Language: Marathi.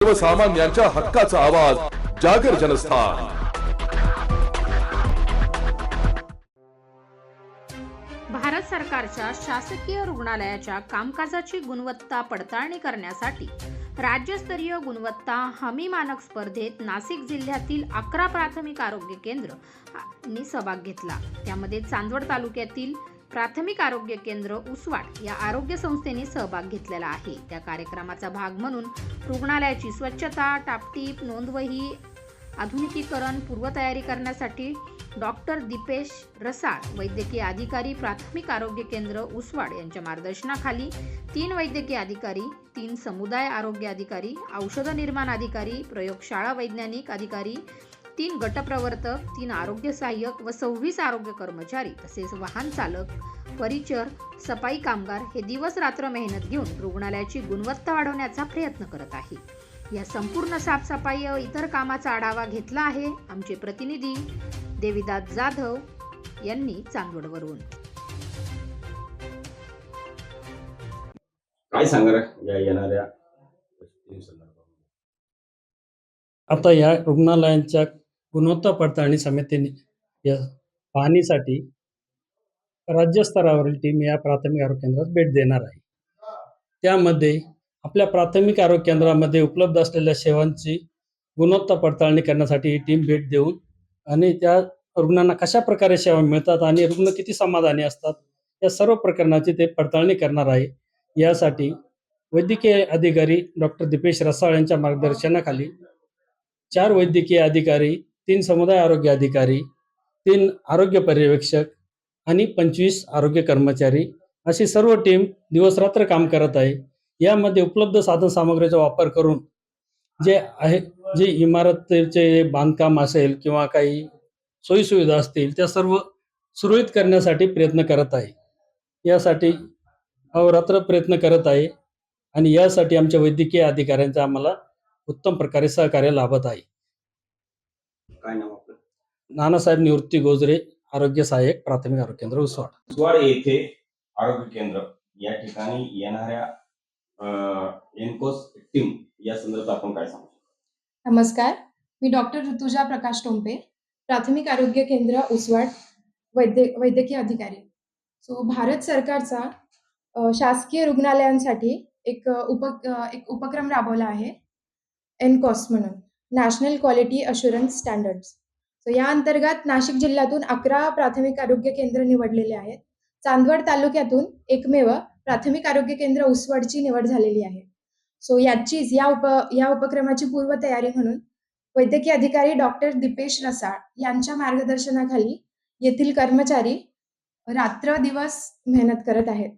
सर्वसामान्यांच्या हक्काचा आवाज जागर जनस्थान। भारत सरकारच्या शासकीय रुग्णालयाच्या कामकाजाची गुणवत्ता पडताळणी करण्यासाठी राज्यस्तरीय गुणवत्ता हमी मानक स्पर्धेत नाशिक जिल्ह्यातील 11 प्राथमिक आरोग्य केंद्रांनी सहभाग घेतला। त्यामध्ये चांदवड तालुक्यातील प्राथमिक आरोग्य केंद्र उसवाड या आरोग्य संस्थेने सहभाग घेतलेला आहे। त्या कार्यक्रमाचा भाग म्हणून रुग्णालयाची स्वच्छता, टापटीप, नोंदवही, आधुनिकीकरण, पूर्वतयारी करण्यासाठी डॉक्टर दीपेश रसाळ, वैद्यकीय अधिकारी, प्राथमिक आरोग्य केंद्र उसवाड यांच्या मार्गदर्शनाखाली 3 वैद्यकीय अधिकारी, 3 समुदाय आरोग्य अधिकारी, औषध निर्माण अधिकारी, प्रयोगशाळा वैज्ञानिक अधिकारी, 3 गटप्रवर्तक, 3 आरोग्य सहाय्यक व 26 आरोग्य कर्मचारी तसेच वाहन चालक, परिचर, सफाई कामगार हे दिवस रात्र मेहनत घेऊन रुग्णालयाची गुणवत्ता वाढवण्याचा प्रयत्न करत आहे। या संपूर्ण साफसफाई व इतर कामाचा आढावा घेतला आहे आमचे प्रतिनिधी देविदास जाधव यांनी चांदवडवरून। काय सांगणार या येणाऱ्या आता या रुग्णालयांच्या गुणवत्ता पडताळणी समितीने या पाहणीसाठी राज्यस्तरावरील टीम या प्राथमिक आरोग्य केंद्रात भेट देणार आहे। त्यामध्ये आपल्या प्राथमिक आरोग्य केंद्रामध्ये उपलब्ध असलेल्या सेवांची गुणवत्ता पडताळणी करण्यासाठी ही टीम भेट देऊन आणि त्या रुग्णांना कशा प्रकारे सेवा मिळतात आणि रुग्ण किती समाधानी असतात या सर्व प्रकरणाची ते पडताळणी करणार आहे। यासाठी वैद्यकीय अधिकारी डॉक्टर दीपेश रसाळ यांच्या मार्गदर्शनाखाली 4 वैद्यकीय अधिकारी, 3 समुदाय आरोग्य अधिकारी, 3 आरोग्य पर्यवेक्षक आणि 25 आरोग्य कर्मचारी अशी सर्व टीम दिवसरात्र काम करत आहे। यामध्ये उपलब्ध साधन सामग्रीचा वापर करून जे इमारतीचे बांधकाम असेल किंवा काही सोयीसुविधा असतील त्या सर्व सुरळीत करण्यासाठी प्रयत्न करत आहे। यासाठी अहोरात्र प्रयत्न करत आहे आणि यासाठी आमच्या वैद्यकीय अधिकाऱ्यांचा आम्हाला उत्तम प्रकारे सहकार्य लाभत आहे। काय नाव आपलं? नानासाहेब निवृत्ती गोजरे, आरोग्य सहाय्यक, प्राथमिक आरोग्य केंद्र उसवाड। उसवाड येथे आरोग्य केंद्र या ठिकाणी येणाऱ्या एनकोस टीम या संदर्भात आपण काय सांगू? नमस्कार, मी डॉक्टर ऋतुजा प्रकाश टोंपे, प्राथमिक आरोग्य केंद्र उसवाड, वैद्यकीय अधिकारी। भारत सरकारचा शासकीय रुग्णालयांसाठी एक उपक्रम राबवला आहे एनकॉस म्हणून, नॅशनल क्वालिटी अश्युरन्स स्टँडर्ड्स। या अंतर्गत नाशिक जिल्ह्यातून 11 प्राथमिक आरोग्य केंद्र निवडलेले आहेत। चांदवड तालुक्यातून एकमेव प्राथमिक आरोग्य केंद्र उसवाडची निवड झालेली आहे। या उपक्रमाची पूर्वतयारी म्हणून वैद्यकीय अधिकारी डॉक्टर दीपेश रसाळ यांच्या मार्गदर्शनाखाली येथील कर्मचारी रात्रदिवस मेहनत करत आहेत।